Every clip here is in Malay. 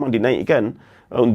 memang dinaikkan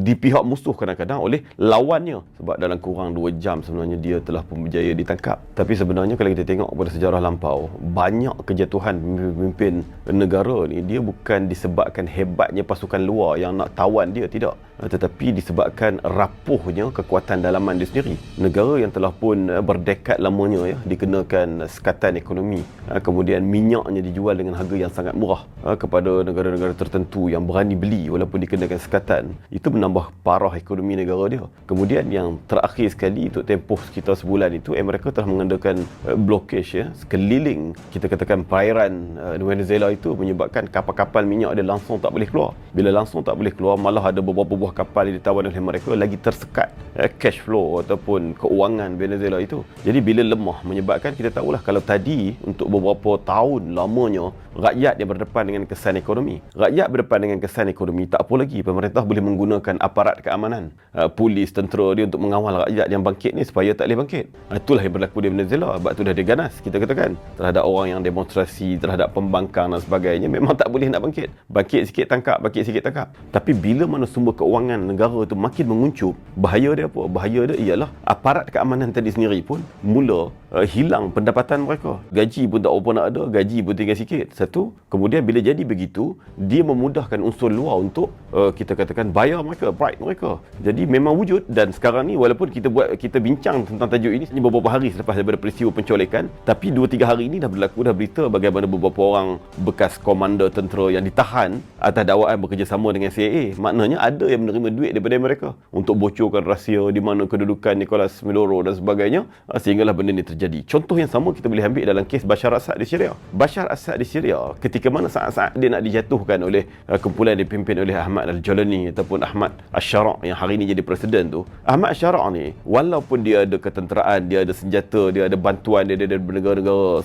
di pihak musuh kadang-kadang oleh lawannya, sebab dalam kurang 2 jam sebenarnya dia telah pun berjaya ditangkap. Tapi sebenarnya kalau kita tengok pada sejarah lampau, banyak kejatuhan pemimpin negara ni dia bukan disebabkan hebatnya pasukan luar yang nak tawan dia, tidak, tetapi disebabkan rapuhnya kekuatan dalaman dia sendiri. Negara yang telah pun berdekad lamanya dikenakan sekatan ekonomi, kemudian minyaknya dijual dengan harga yang sangat murah kepada negara-negara tertentu yang berani beli walaupun dikenakan sekatan, itu menambah parah ekonomi negara dia. Kemudian yang terakhir sekali, untuk tempoh sekitar sebulan itu, mereka telah mengadakan blokade sekeliling, kita katakan perairan Venezuela itu, menyebabkan kapal-kapal minyak dia langsung tak boleh keluar. Bila langsung tak boleh keluar, malah ada beberapa buah kapal yang ditawan oleh mereka lagi tersekat cash flow ataupun keuangan Venezuela itu. Jadi bila lemah, menyebabkan kita tahulah kalau tadi untuk beberapa tahun lamanya rakyat yang berdepan dengan kesan ekonomi. Rakyat berdepan dengan kesan ekonomi, tak apa lagi pemerintah boleh menggunakan aparat keamanan, polis, tentera dia untuk mengawal rakyat yang bangkit ni supaya tak boleh bangkit. Itulah yang berlaku di Venezuela. Sebab tu dah dia ganas, kita katakan, terhadap orang yang demonstrasi, terhadap pembangkang dan sebagainya, memang tak boleh nak bangkit. Bangkit sikit tangkap, bangkit sikit tangkap. Tapi bila mana sumber keuangan negara tu makin menguncup, bahaya dia apa? Bahaya dia ialah aparat keamanan tadi sendiri pun mula hilang pendapatan mereka. Gaji pun tak apa nak ada, gaji pun tinggal sikit. Satu, kemudian bila jadi begitu, dia memudahkan unsur luar untuk kita katakan bayar mereka, bribe mereka. Jadi memang wujud. Dan sekarang ni walaupun kita bincang tentang tajuk ini beberapa hari selepas daripada peristiwa pencolekan, tapi 2-3 hari ini dah berlaku dah berita bagaimana beberapa orang bekas komander tentera yang ditahan atas dakwaan bekerjasama dengan CIA. Maknanya ada yang menerima duit daripada mereka untuk bocorkan rahsia di mana kedudukan Nicolas Maduro dan sebagainya, sehinggalah benda ni terjadi. Contoh yang sama kita boleh ambil dalam kes Bashar Assad di Syria. Bashar Assad di Syria, ketika mana saat-saat dia nak dijatuhkan oleh kumpulan yang dipimpin oleh Ahmad Al-Jalani ataupun Ahmad Al-Shara yang hari ini jadi presiden tu, Ahmad Al-Shara ni walaupun dia ada ketenteraan, dia ada senjata, dia ada bantuan, dia ada negara-negara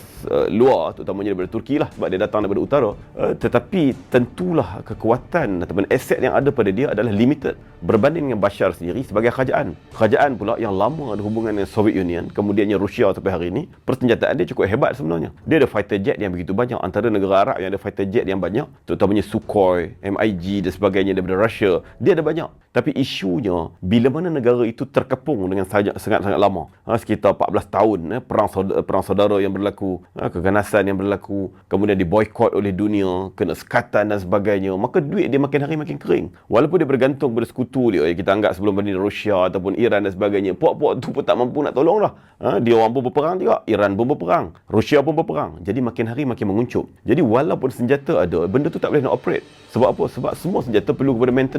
luar, terutamanya daripada Turki lah, sebab dia datang daripada utara, tetapi tentulah kekuatan ataupun aset yang ada pada dia adalah limited berbanding dengan Bashar sendiri sebagai kerajaan pula yang lama ada hubungan dengan Soviet Union, kemudiannya Rusia sampai hari ini. Persenjataan dia cukup hebat sebenarnya. Dia ada fighter jet yang begitu banyak, antara negara Arab yang ada fighter jet yang banyak, terutamanya Sukhoi, MiG dan sebagainya daripada Russia, dia ada banyak. Tapi isunya bila mana negara itu terkepung dengan sangat-sangat lama, sekitar 14 tahun perang saudara yang berlaku, keganasan yang berlaku, kemudian diboykot oleh dunia, kena sekatan dan sebagainya, maka duit dia makin hari makin kering. Walaupun dia bergantung pada sekutu dia, kita anggap sebelum ni Rusia ataupun Iran dan sebagainya, puak-puak tu pun tak mampu nak tolong dah. Dia orang pun berperang juga, Iran pun berperang, Rusia pun berperang. Jadi makin hari makin menguncup. Jadi walaupun senjata ada, benda tu tak boleh nak operate. Sebab apa? Sebab semua senjata perlu kepada maintenance.